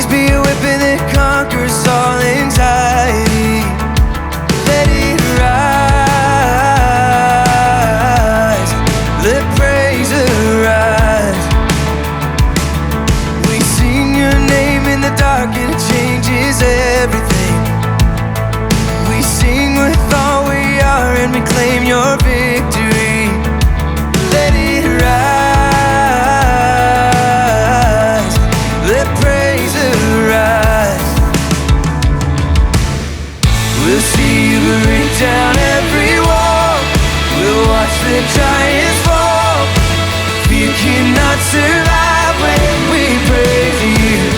peace be a weapon that conquers all anxiety. Let it rise, let praise arise. We sing your name in the dark and it changes everything. We sing with all we are and we claim your victory. Let it rise, let praise arise. We'll see you break down every wall. We'll watch the giants fall. Fear cannot survive when we praise you.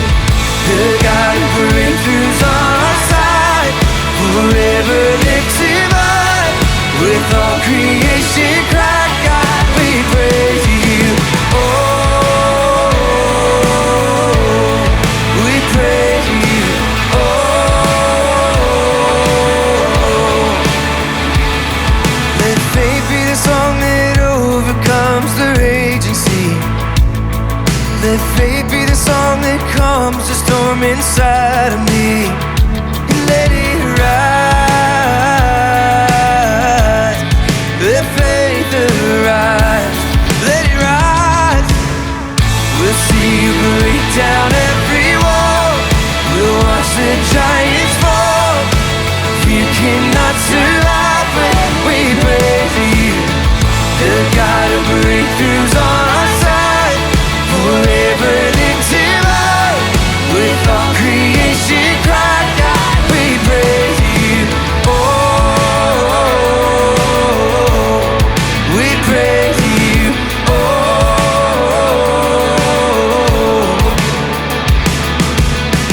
The God who breakthroughs on our side, forever lifted up. With all creation cry, God, we praise you. Oh, we praise you. Oh, let faith be the song that overcomes the raging sea. Let faith be the song that calms the storm inside of me. And let it rise, let faith arise, let it rise. We'll see you break down every wall. We'll watch the giants fall. Fear cannot survive when we praise you. The God of breakthroughs on our side, forever lifted up. With all creation cry, God, we praise you. Oh, we praise you. Oh,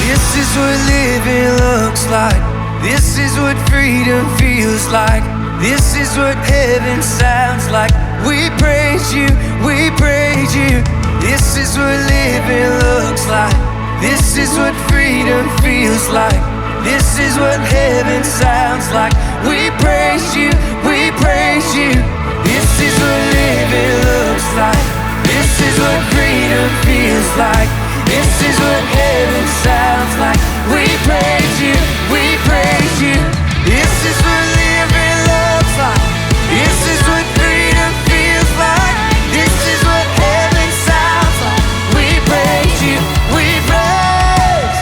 this is what living looks like. This is what freedom feels like. This is what heaven sounds like. We praise you, we praise you. This is what living looks like. This is what freedom feels like. This is what heaven sounds like. We praise you, we praise you. This is what living looks like. This is what freedom feels like. This is what heaven sounds like. We praise you, we praise you. This is what living looks like. This is what freedom feels like. This is what heaven sounds like. We praise you, we praise.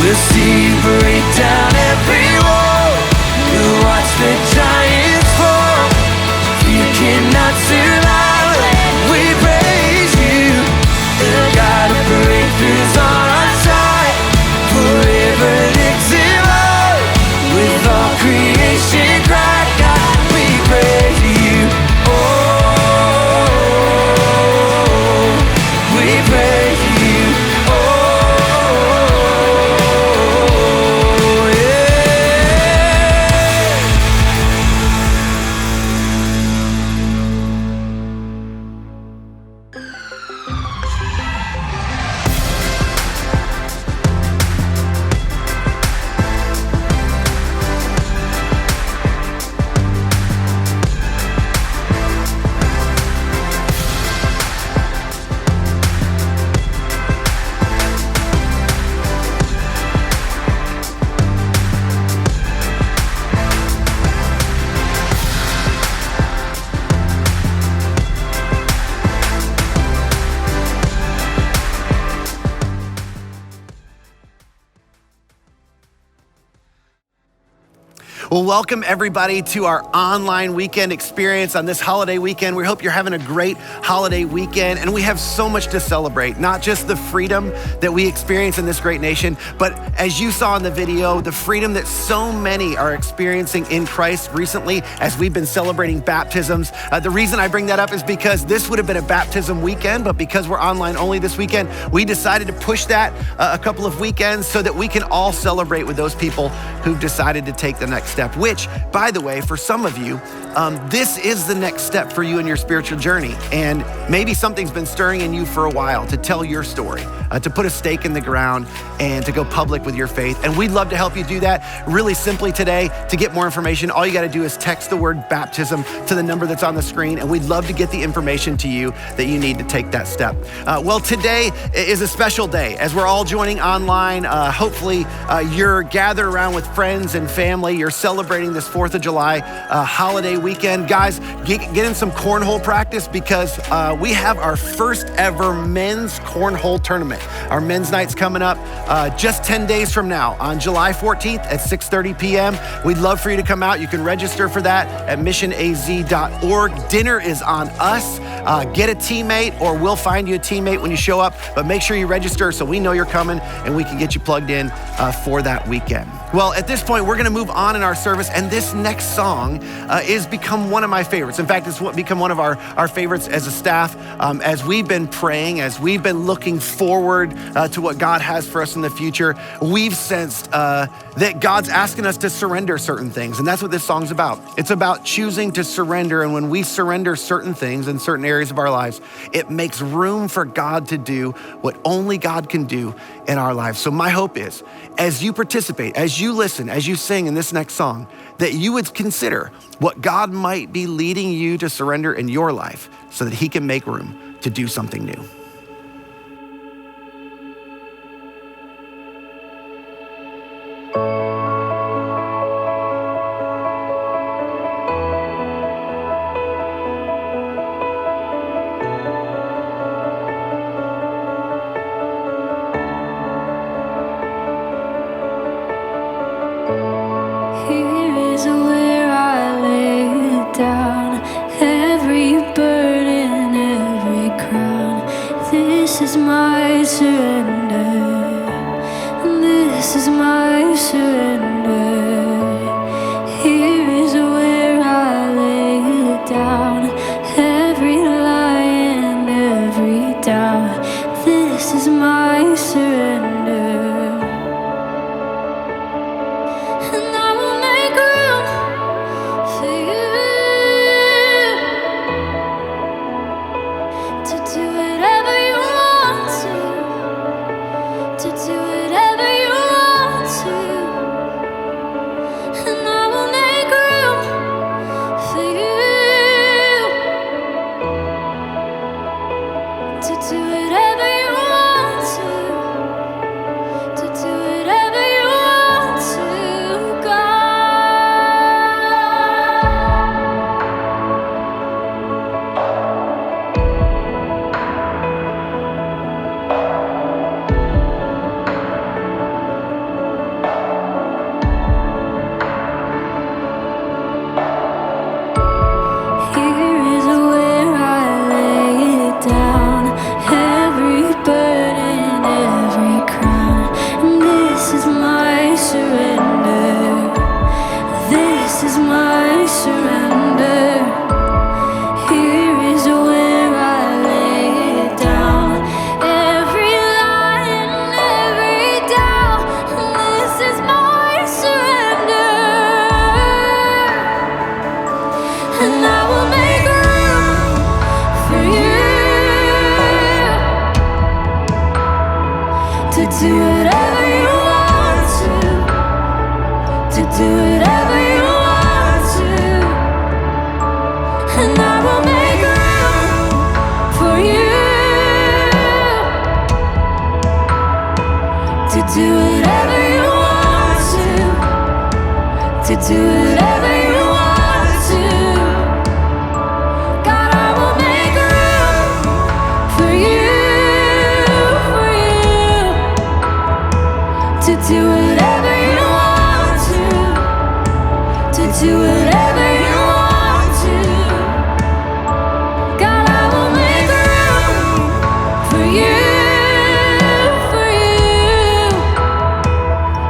We'll see you break down every wall. We'll watch the giants fall. You cannot survive when we praise you. The God of breakthroughs on our side, forever lifted up. With all creation cry, God, we praise you. Oh, we praise you. Oh, yeah. Well, welcome everybody to our online weekend experience on this holiday weekend. We hope you're having a great holiday weekend, and we have so much to celebrate, not just the freedom that we experience in this great nation, but as you saw in the video, the freedom that so many are experiencing in Christ recently as we've been celebrating baptisms. The reason I bring that up is because this would have been a baptism weekend, but because we're online only this weekend, we decided to push that a couple of weekends so that we can all celebrate with those people who've decided to take the next step, which, by the way, for some of you, this is the next step for you in your spiritual journey. And maybe something's been stirring in you for a while to tell your story. to put a stake in the ground and to go public with your faith. And we'd love to help you do that really simply today. To get more information, all you got to do is text the word baptism to the number that's on the screen, and we'd love to get the information to you that you need to take that step. Well, today is a special day as we're all joining online. Hopefully, you're gathered around with friends and family. You're celebrating this 4th of July holiday weekend. Guys, get in some cornhole practice because we have our first ever men's cornhole tournament. Our men's night's coming up just 10 days from now on July 14th at 6:30 p.m. We'd love for you to come out. You can register for that at missionaz.org. Dinner is on us. Get a teammate, or we'll find you a teammate when you show up, but make sure you register so we know you're coming and we can get you plugged in for that weekend. Well, at this point, we're gonna move on in our service, and this next song is become one of my favorites. In fact, it's become one of our favorites as a staff. As we've been praying, as we've been looking forward to what God has for us in the future, we've sensed that God's asking us to surrender certain things, and that's what this song's about. It's about choosing to surrender, and when we surrender certain things in certain areas of our lives, it makes room for God to do what only God can do in our lives. So my hope is, as you participate, as you listen, as you sing in this next song, that you would consider what God might be leading you to surrender in your life so that he can make room to do something new. This is my surrender. This is my surrender. Here is where I lay it down. Every lie and every doubt. This is my surrender. And I will make room for you to do whatever you want to do whatever you want to. And I will make room for you to do whatever you want to do whatever you want to, Here is where I lay it down. Every burden, every crown. And this is my surrender. This is my surrender. Here is where I lay it down. Every lie and every doubt. And this is my surrender. And I will make room for you to do whatever you want to do whatever you want to. And I will make room for you to do whatever you want to do whatever you want to. God, I will make room for you to do whatever you want to do whatever you want to. God, I will make room for you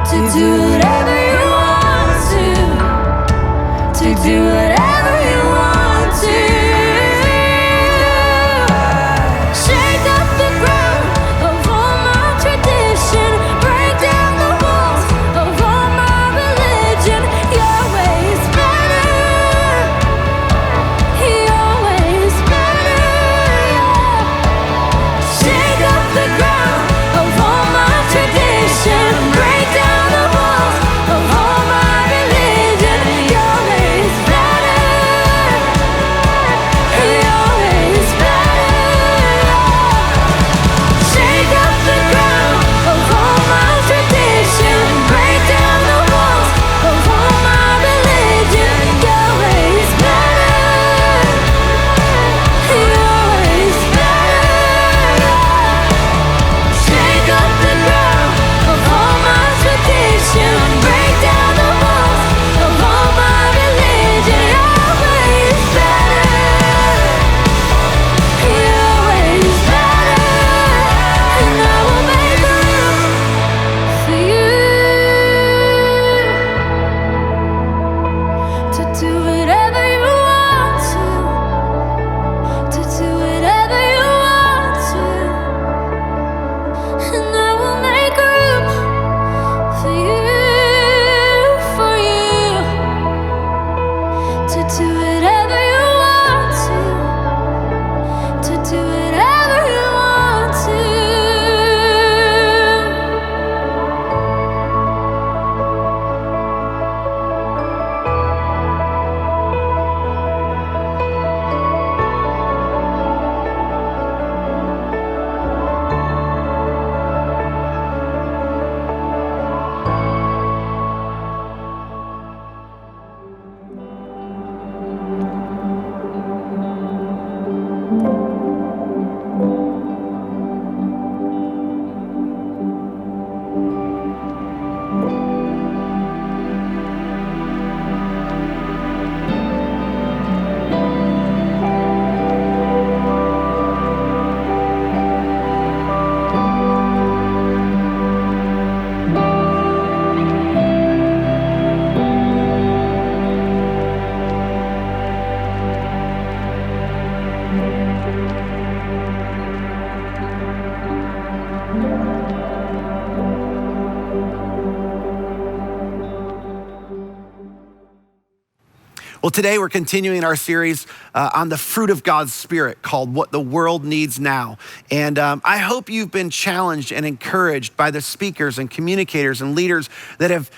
to do whatever you want to do whatever you want to. Shake up the ground of all my tradition. Break down the walls of all my religion. Your way is better. Your way is better. Shake up the ground Well, today we're continuing our series on the fruit of God's Spirit called What the World Needs Now. And I hope you've been challenged and encouraged by the speakers and communicators and leaders that have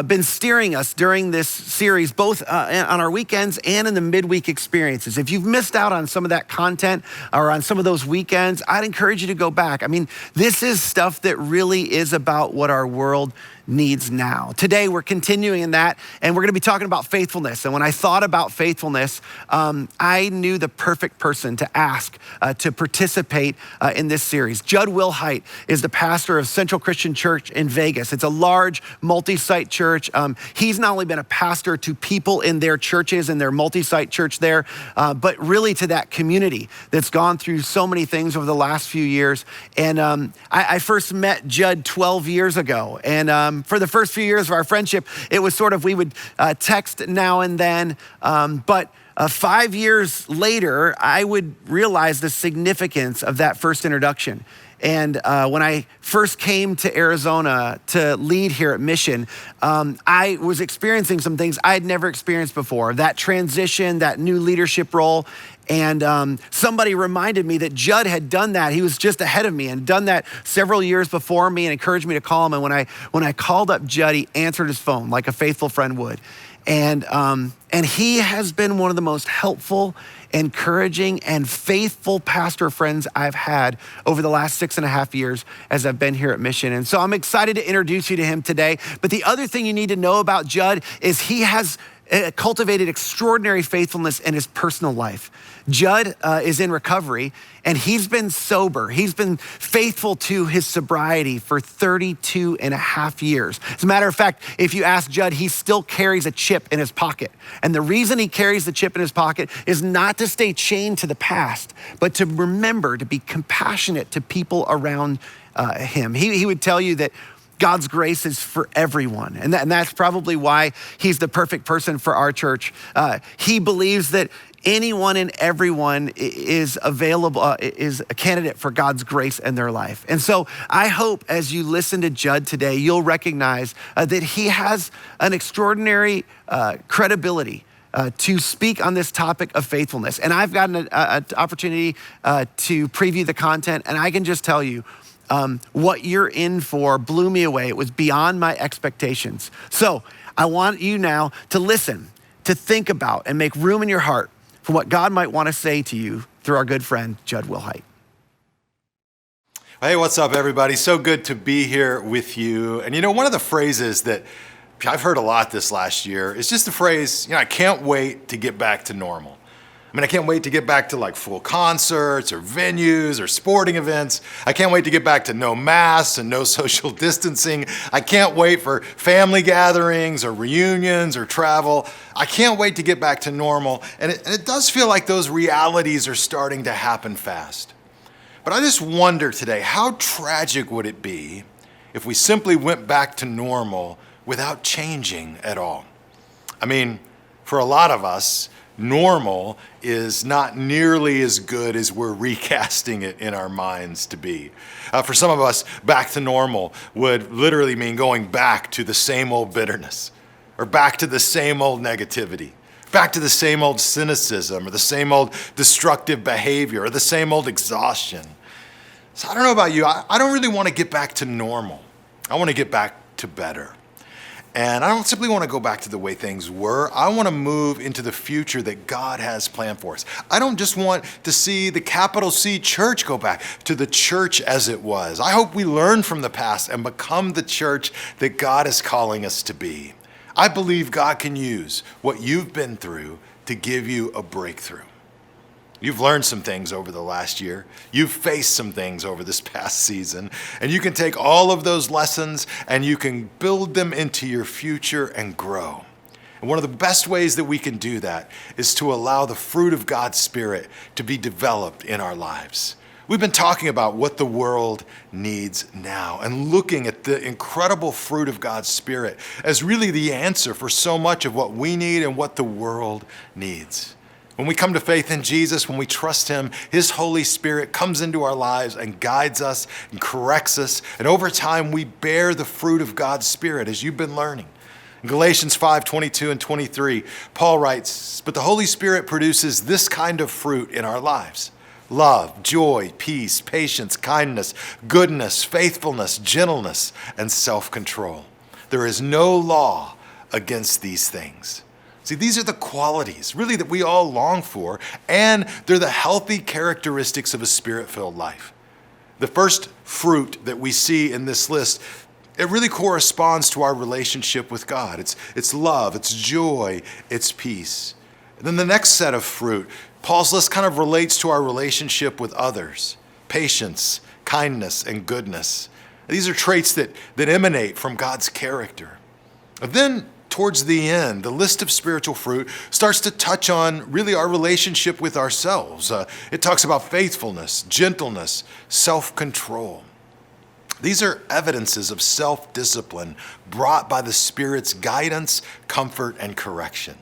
been steering us during this series, both on our weekends and in the midweek experiences. If you've missed out on some of that content or on some of those weekends, I'd encourage you to go back. I mean, this is stuff that really is about what our world needs now. Today, we're continuing in that, and we're going to be talking about faithfulness. And when I thought about faithfulness, I knew the perfect person to ask to participate in this series. Judd Wilhite is the pastor of Central Christian Church in Vegas. It's a large multi-site church. He's not only been a pastor to people in their churches and their multi-site church there, but really to that community that's gone through so many things over the last few years. And I first met Judd 12 years ago. And for the first few years of our friendship, it was sort of, we would text now and then, but 5 years later, I would realize the significance of that first introduction. And when I first came to Arizona to lead here at Mission, I was experiencing some things I'd never experienced before, that transition, that new leadership role. And somebody reminded me that Judd had done that. He was just ahead of me and done that several years before me and encouraged me to call him. And when I called up Judd, he answered his phone like a faithful friend would. And he has been one of the most helpful, encouraging, and faithful pastor friends I've had over the last 6.5 years as I've been here at Mission. And so I'm excited to introduce you to him today. But the other thing you need to know about Judd is he has cultivated extraordinary faithfulness in his personal life. Judd is in recovery, and he's been sober. He's been faithful to his sobriety for 32 and a half years. As a matter of fact, if you ask Judd, he still carries a chip in his pocket. And the reason he carries the chip in his pocket is not to stay chained to the past, but to remember to be compassionate to people around him. He would tell you that God's grace is for everyone. And that's probably why he's the perfect person for our church. He believes that anyone and everyone is available, is a candidate for God's grace in their life. And so I hope as you listen to Judd today, you'll recognize that he has an extraordinary credibility to speak on this topic of faithfulness. And I've gotten an opportunity to preview the content, and I can just tell you, what you're in for blew me away. It was beyond my expectations. So I want you now to listen, to think about, and make room in your heart for what God might want to say to you through our good friend, Judd Wilhite. Hey, what's up, everybody? So good to be here with you. And you know, one of the phrases that I've heard a lot this last year is just the phrase, I can't wait to get back to normal. I mean, I can't wait to get back to like full concerts or venues or sporting events. I can't wait to get back to no masks and no social distancing. I can't wait for family gatherings or reunions or travel. I can't wait to get back to normal. And it does feel like those realities are starting to happen fast. But I just wonder today, how tragic would it be if we simply went back to normal without changing at all? I mean, for a lot of us, normal is not nearly as good as we're recasting it in our minds to be. For some of us, back to normal would literally mean going back to the same old bitterness, or back to the same old negativity, back to the same old cynicism, or the same old destructive behavior, or the same old exhaustion. So I don't know about you, I don't really want to get back to normal. I want to get back to better. And I don't simply want to go back to the way things were. I want to move into the future that God has planned for us. I don't just want to see the capital C church go back to the church as it was. I hope we learn from the past and become the church that God is calling us to be. I believe God can use what you've been through to give you a breakthrough. You've learned some things over the last year. You've faced some things over this past season. And you can take all of those lessons and you can build them into your future and grow. And one of the best ways that we can do that is to allow the fruit of God's Spirit to be developed in our lives. We've been talking about what the world needs now and looking at the incredible fruit of God's Spirit as really the answer for so much of what we need and what the world needs. When we come to faith in Jesus, when we trust him, his Holy Spirit comes into our lives and guides us and corrects us. And over time, we bear the fruit of God's Spirit, as you've been learning. In Galatians 5:22 and 23, Paul writes, "But the Holy Spirit produces this kind of fruit in our lives: love, joy, peace, patience, kindness, goodness, faithfulness, gentleness, and self-control. There is no law against these things." See, these are the qualities, really, that we all long for, and they're the healthy characteristics of a Spirit-filled life. The first fruit that we see in this list, it really corresponds to our relationship with God. It's love, it's joy, it's peace. And then the next set of fruit, Paul's list kind of relates to our relationship with others: patience, kindness, and goodness. These are traits that emanate from God's character. And then towards the end, the list of spiritual fruit starts to touch on really our relationship with ourselves. It talks about faithfulness, gentleness, self-control. These are evidences of self-discipline brought by the Spirit's guidance, comfort, and correction.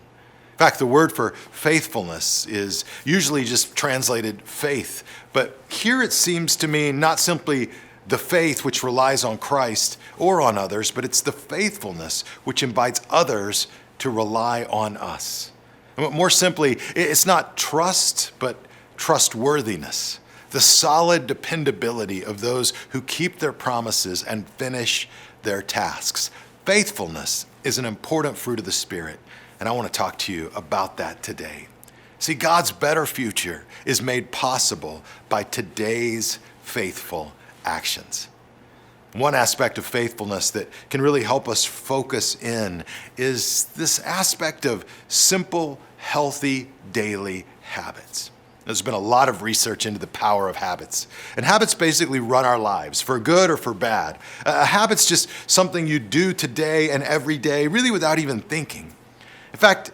In fact, the word for faithfulness is usually just translated faith, but here it seems to mean not simply the faith which relies on Christ or on others, but it's the faithfulness which invites others to rely on us. More simply, it's not trust, but trustworthiness, the solid dependability of those who keep their promises and finish their tasks. Faithfulness is an important fruit of the Spirit, and I want to talk to you about that today. See, God's better future is made possible by today's faithful actions. One aspect of faithfulness that can really help us focus in is this aspect of simple, healthy, daily habits. There's been a lot of research into the power of habits. And habits basically run our lives, for good or for bad. A habit's just something you do today and every day, really without even thinking. In fact,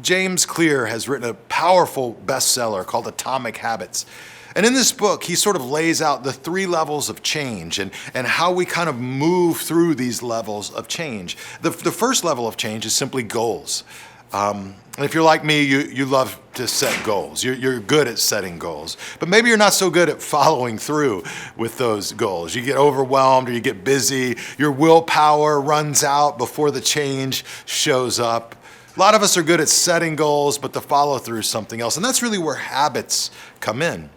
James Clear has written a powerful bestseller called Atomic Habits. And in this book, he sort of lays out the 3 levels of change and how we kind of move through these levels of change. The first level of change is simply goals. And if you're like me, you love to set goals. You're good at setting goals. But maybe you're not so good at following through with those goals. You get overwhelmed or you get busy. Your willpower runs out before the change shows up. A lot of us are good at setting goals, but the follow through is something else. And that's really where habits come in.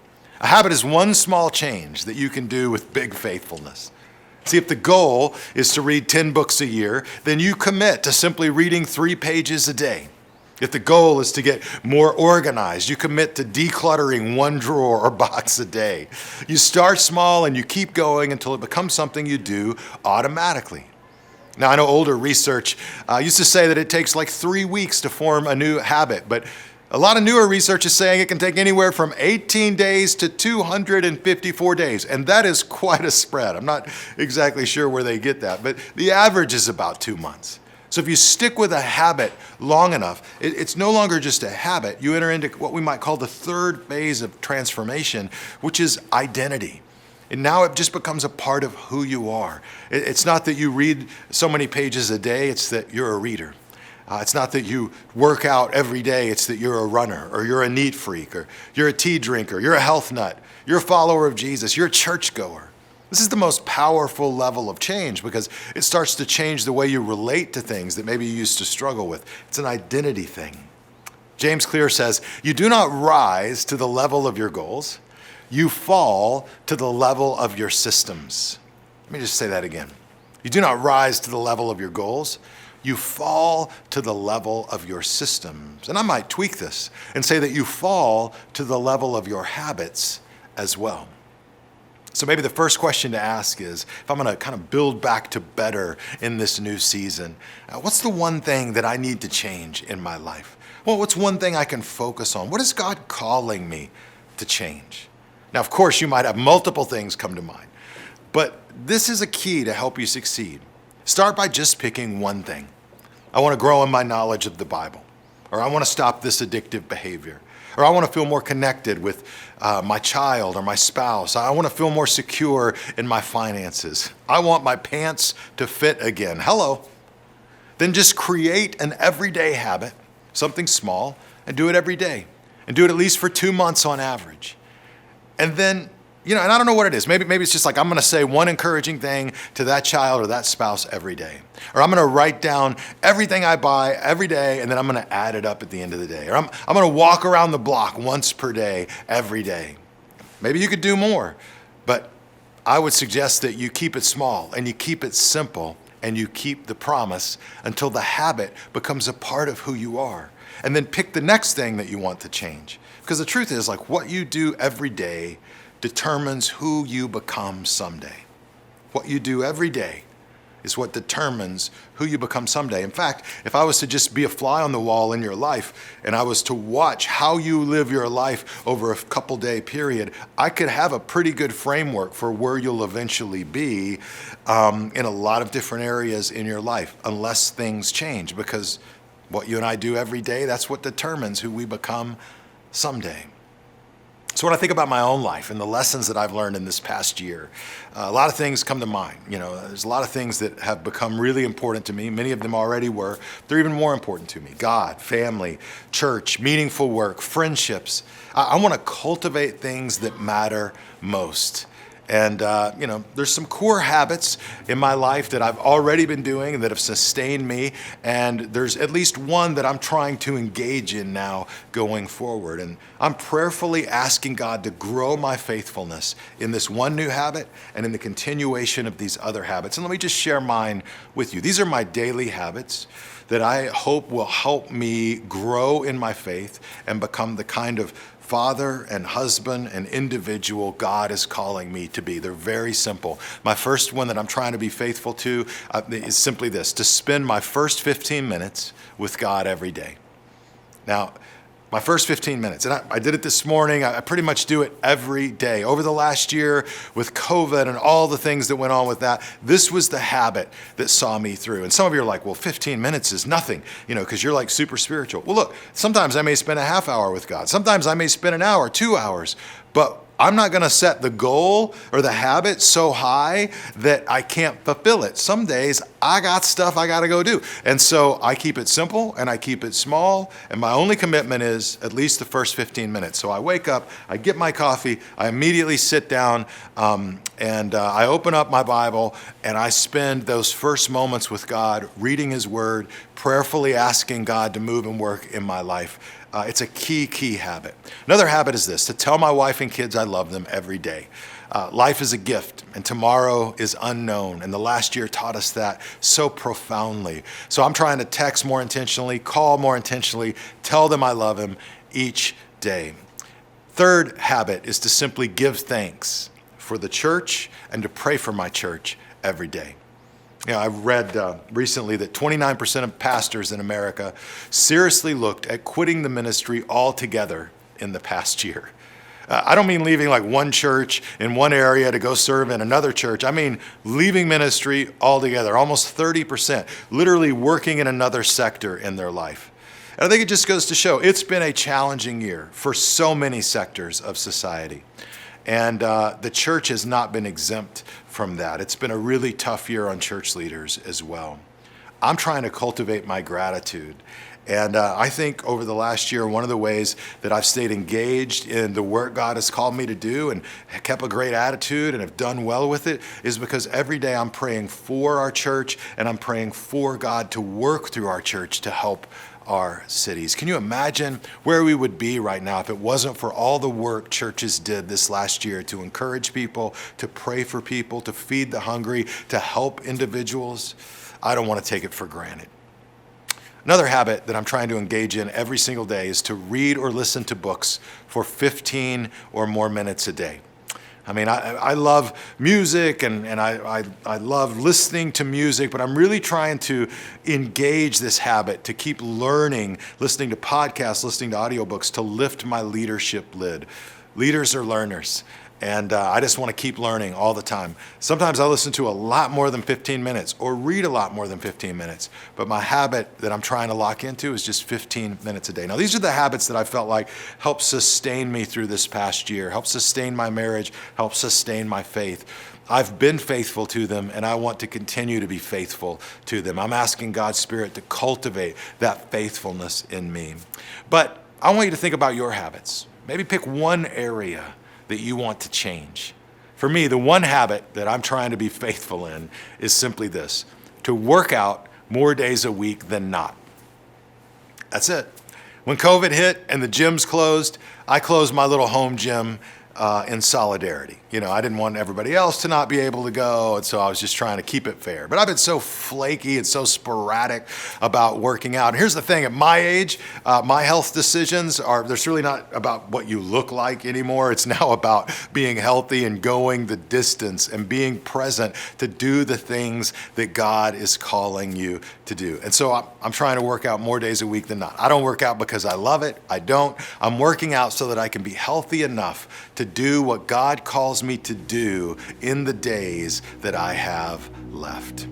A habit is one small change that you can do with big faithfulness. See, if the goal is to read 10 books a year, then you commit to simply reading 3 pages a day. If the goal is to get more organized, you commit to decluttering 1 drawer or box a day. You start small and you keep going until it becomes something you do automatically. Now, I know older research used to say that it takes like 3 weeks to form a new habit, but a lot of newer research is saying it can take anywhere from 18 days to 254 days, and that is quite a spread. I'm not exactly sure where they get that, but the average is about 2 months. So if you stick with a habit long enough, it's no longer just a habit. You enter into what we might call the third phase of transformation, which is identity. And now it just becomes a part of who you are. It's not that you read so many pages a day, it's that you're a reader. It's not that you work out every day, it's that you're a runner, or you're a neat freak, or you're a tea drinker, you're a health nut, you're a follower of Jesus, you're a churchgoer. This is the most powerful level of change because it starts to change the way you relate to things that maybe you used to struggle with. It's an identity thing. James Clear says, "You do not rise to the level of your goals, you fall to the level of your systems." Let me just say that again. You do not rise to the level of your goals, you fall to the level of your systems. And I might tweak this and say that you fall to the level of your habits as well. So maybe the first question to ask is, if I'm going to kind of build back to better in this new season, what's the one thing that I need to change in my life? Well, what's one thing I can focus on? What is God calling me to change? Now, of course, you might have multiple things come to mind, but this is a key to help you succeed. Start by just picking one thing. I want to grow in my knowledge of the Bible, or I want to stop this addictive behavior, or I want to feel more connected with my child or my spouse. I want to feel more secure in my finances. I want my pants to fit again. Hello. Then just create an everyday habit, something small, and do it every day. And do it at least for 2 months on average. And then and I don't know what it is. Maybe it's just like I'm going to say one encouraging thing to that child or that spouse every day. Or I'm going to write down everything I buy every day, and then I'm going to add it up at the end of the day. Or I'm going to walk around the block once per day, every day. Maybe you could do more, but I would suggest that you keep it small and you keep it simple and you keep the promise until the habit becomes a part of who you are. And then pick the next thing that you want to change. Because the truth is, like, what you do every day determines who you become someday. What you do every day is what determines who you become someday. In fact, if I was to just be a fly on the wall in your life and I was to watch how you live your life over a couple day period, I could have a pretty good framework for where you'll eventually be in a lot of different areas in your life, unless things change, because what you and I do every day, that's what determines who we become someday. So when I think about my own life and the lessons that I've learned in this past year, a lot of things come to mind. There's a lot of things that have become really important to me. Many of them already were. They're even more important to me. God, family, church, meaningful work, friendships. I want to cultivate things that matter most. And, there's some core habits in my life that I've already been doing and that have sustained me. And there's at least one that I'm trying to engage in now going forward. And I'm prayerfully asking God to grow my faithfulness in this one new habit and in the continuation of these other habits. And let me just share mine with you. These are my daily habits that I hope will help me grow in my faith and become the kind of father and husband and individual God is calling me to be. They're very simple. My first one that I'm trying to be faithful to is simply this: to spend my first 15 minutes with God every day. Now, my first 15 minutes, and I did it this morning. I pretty much do it every day. Over the last year with COVID and all the things that went on with that, this was the habit that saw me through. And some of you are like, well, 15 minutes is nothing, because you're like super spiritual. Well, look, sometimes I may spend a half hour with God. Sometimes I may spend an hour, 2 hours, but I'm not going to set the goal or the habit so high that I can't fulfill it. Some days I got stuff I got to go do. And so I keep it simple and I keep it small. And my only commitment is at least the first 15 minutes. So I wake up, I get my coffee, I immediately sit down and I open up my Bible and I spend those first moments with God reading His Word, prayerfully asking God to move and work in my life. It's a key habit. Another habit is this: to tell my wife and kids I love them every day. Life is a gift and tomorrow is unknown. And the last year taught us that so profoundly. So I'm trying to text more intentionally, call more intentionally, tell them I love them each day. Third habit is to simply give thanks for the church and to pray for my church every day. I read recently that 29% of pastors in America seriously looked at quitting the ministry altogether in the past year. I don't mean leaving like one church in one area to go serve in another church. I mean leaving ministry altogether, almost 30%, literally working in another sector in their life. And I think it just goes to show it's been a challenging year for so many sectors of society. And the church has not been exempt from that. It's been a really tough year on church leaders as well. I'm trying to cultivate my gratitude. And I think over the last year, one of the ways that I've stayed engaged in the work God has called me to do and kept a great attitude and have done well with it is because every day I'm praying for our church and I'm praying for God to work through our church to help our cities. Can you imagine where we would be right now if it wasn't for all the work churches did this last year to encourage people, to pray for people, to feed the hungry, to help individuals? I don't want to take it for granted. Another habit that I'm trying to engage in every single day is to read or listen to books for 15 or more minutes a day. I mean, I love music and I love listening to music, but I'm really trying to engage this habit to keep learning, listening to podcasts, listening to audiobooks, to lift my leadership lid. Leaders are learners. And I just want to keep learning all the time. Sometimes I listen to a lot more than 15 minutes or read a lot more than 15 minutes. But my habit that I'm trying to lock into is just 15 minutes a day. Now, these are the habits that I felt like helped sustain me through this past year, helped sustain my marriage, helped sustain my faith. I've been faithful to them, and I want to continue to be faithful to them. I'm asking God's Spirit to cultivate that faithfulness in me. But I want you to think about your habits. Maybe pick one area that you want to change. For me, the one habit that I'm trying to be faithful in is simply this: to work out more days a week than not. That's it. When COVID hit and the gyms closed, I closed my little home gym in solidarity. I didn't want everybody else to not be able to go, and so I was just trying to keep it fair. But I've been so flaky and so sporadic about working out. And here's the thing: at my age, my health decisions there's really not about what you look like anymore. It's now about being healthy and going the distance and being present to do the things that God is calling you to do. And so I'm trying to work out more days a week than not. I don't work out because I love it. I don't. I'm working out so that I can be healthy enough to do what God calls me to do in the days that I have left.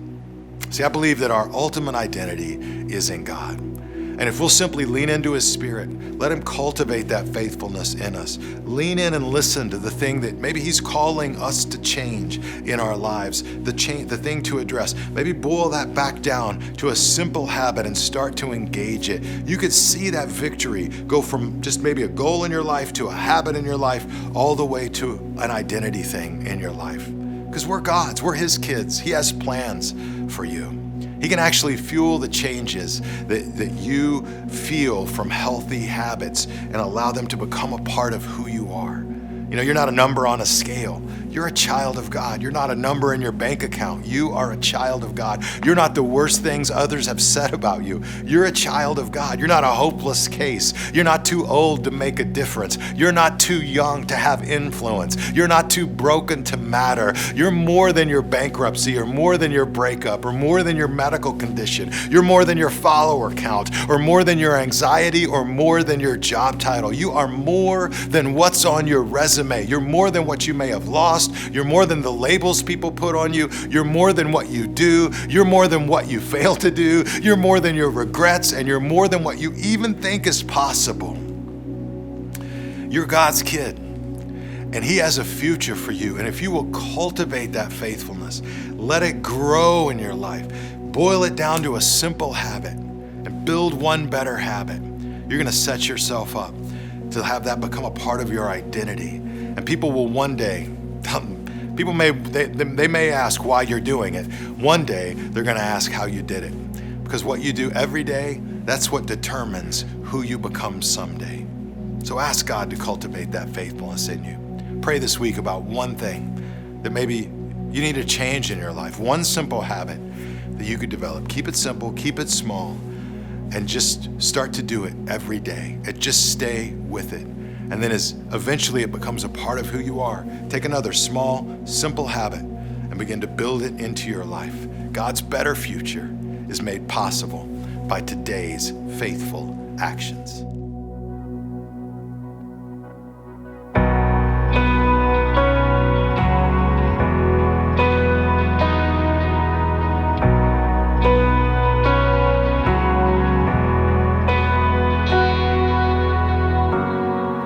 See, I believe that our ultimate identity is in God. And if we'll simply lean into His Spirit, let Him cultivate that faithfulness in us. Lean in and listen to the thing that maybe He's calling us to change in our lives, the thing to address. Maybe boil that back down to a simple habit and start to engage it. You could see that victory go from just maybe a goal in your life to a habit in your life, all the way to an identity thing in your life. Because we're God's, we're His kids. He has plans for you. He can actually fuel the changes that you feel from healthy habits and allow them to become a part of who you are. You're not a number on a scale. You're a child of God. You're not a number in your bank account. You are a child of God. You're not the worst things others have said about you. You're a child of God. You're not a hopeless case. You're not too old to make a difference. You're not too young to have influence. You're not too broken to matter. You're more than your bankruptcy, or more than your breakup, or more than your medical condition. You're more than your follower count, or more than your anxiety, or more than your job title. You are more than what's on your resume. You're more than what you may have lost. You're more than the labels people put on you. You're more than what you do. You're more than what you fail to do. You're more than your regrets, and you're more than what you even think is possible. You're God's kid, and He has a future for you. And if you will cultivate that faithfulness, let it grow in your life, boil it down to a simple habit, and build one better habit, you're going to set yourself up to have that become a part of your identity. And people will one day, they may ask why you're doing it. One day, they're going to ask how you did it. Because what you do every day, that's what determines who you become someday. So ask God to cultivate that faithfulness in you. Pray this week about one thing that maybe you need to change in your life. One simple habit that you could develop. Keep it simple, keep it small, and just start to do it every day. And just stay with it. And then as eventually it becomes a part of who you are, take another small, simple habit and begin to build it into your life. God's better future is made possible by today's faithful actions.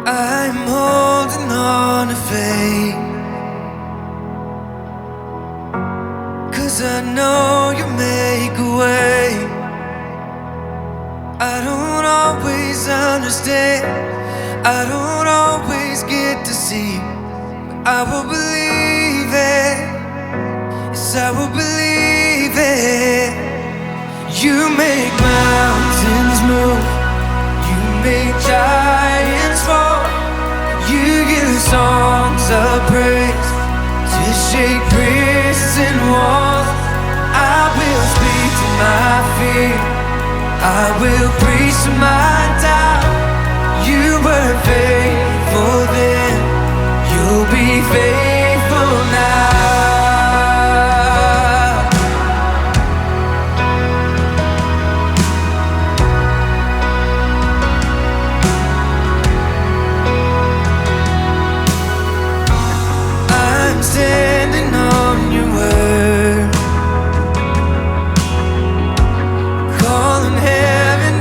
I'm holding on to faith, 'cause I know you make a way. I don't always understand, I don't always get to see, but I will believe it, yes I will believe it. You make mountains move, you make giants fall. You give songs of praise to shake prison walls. I will speak to my fear, I will preach to my doubt. You were faithful then, you'll be faithful now. Standing on your word, calling heaven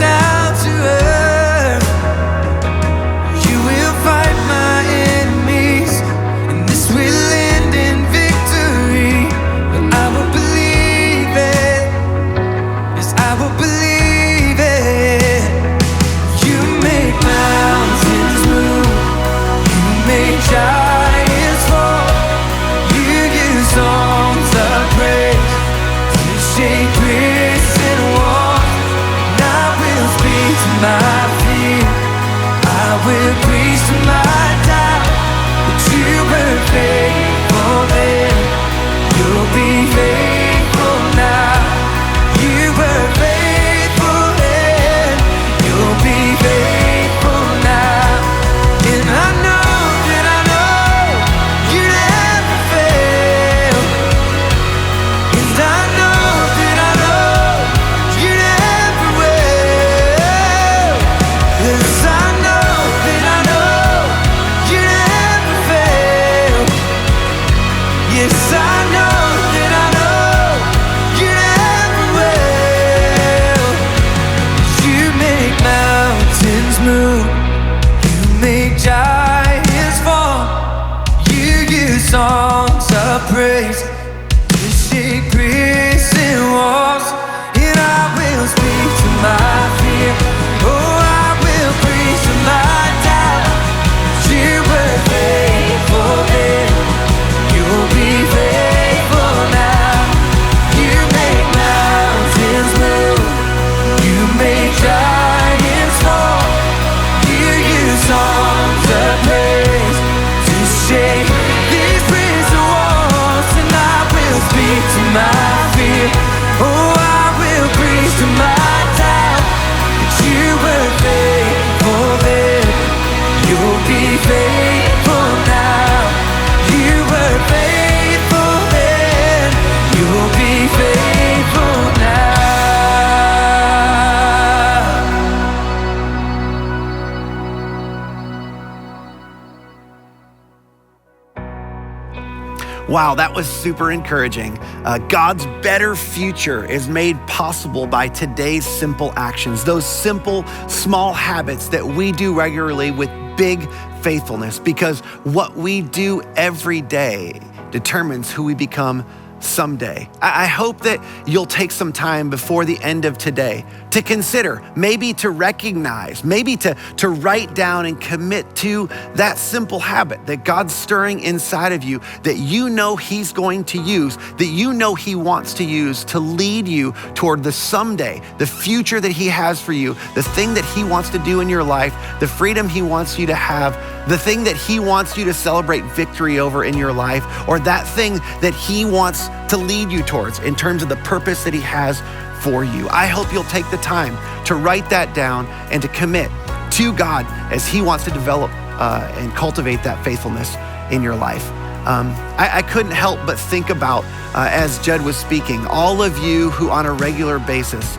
my fear. I will preach to my doubt that you were faithful then. You'll be faithful now. You were faithful then. You'll be faithful now. And I know you never fail. And I know you never will. 'Cause I know you never fail. Yes, I know you never will. You make mountains move. You make giants fall. You use songs of praise to shake prison walls. And I will speak to my fear. Oh, I will preach to my doubt. You were faithful then. You'll be faithful now. You make mountains move. You make giants fall. You use songs of praise to shake these prison walls. And I will speak to my fear. Oh, I will preach to my doubt that you were faithful then. You'll be faithful now. You were faithful then. You'll be faithful now. Wow, that was super encouraging. God's better future is made possible by today's simple actions, those simple, small habits that we do regularly with big faithfulness, because what we do every day determines who we become someday. I hope that you'll take some time before the end of today to consider, maybe to recognize, maybe to write down and commit to that simple habit that God's stirring inside of you, that you know He's going to use, that you know He wants to use to lead you toward the someday, the future that He has for you, the thing that He wants to do in your life, the freedom He wants you to have, the thing that He wants you to celebrate victory over in your life, or that thing that He wants to lead you towards in terms of the purpose that He has for you. I hope you'll take the time to write that down and to commit to God as He wants to develop and cultivate that faithfulness in your life. I couldn't help but think about, as Jed was speaking, all of you who on a regular basis,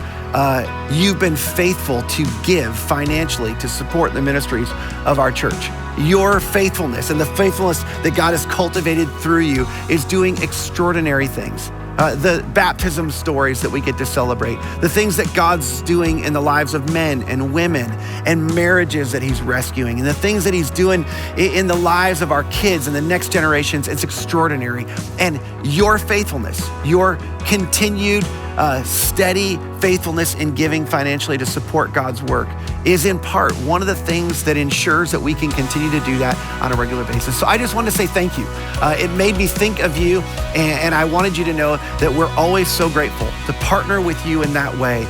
you've been faithful to give financially to support the ministries of our church. Your faithfulness and the faithfulness that God has cultivated through you is doing extraordinary things. The baptism stories that we get to celebrate, the things that God's doing in the lives of men and women and marriages that He's rescuing, and the things that He's doing in the lives of our kids and the next generations, it's extraordinary. And your faithfulness, your continued steady faithfulness in giving financially to support God's work is in part one of the things that ensures that we can continue to do that on a regular basis. So I just wanted to say thank you. It made me think of you, and I wanted you to know that we're always so grateful to partner with you in that way,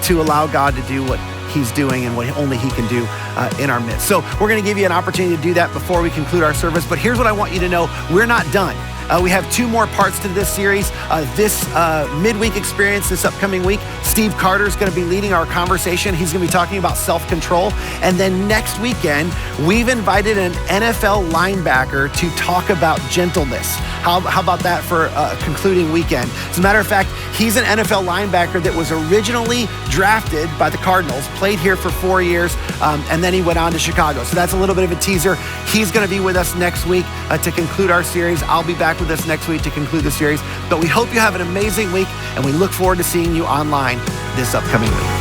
to allow God to do what He's doing and what only He can do in our midst. So we're gonna give you an opportunity to do that before we conclude our service, but here's what I want you to know. We're not done. We have 2 more parts to this series. This midweek experience this upcoming week, Steve Carter is going to be leading our conversation. He's going to be talking about self-control. And then next weekend, we've invited an NFL linebacker to talk about gentleness. How about that for a concluding weekend? As a matter of fact, he's an NFL linebacker that was originally drafted by the Cardinals, played here for 4 years, and then he went on to Chicago. So that's a little bit of a teaser. He's going to be with us next week to conclude our series. I'll be back with us next week to conclude the series. But we hope you have an amazing week, and we look forward to seeing you online this upcoming week.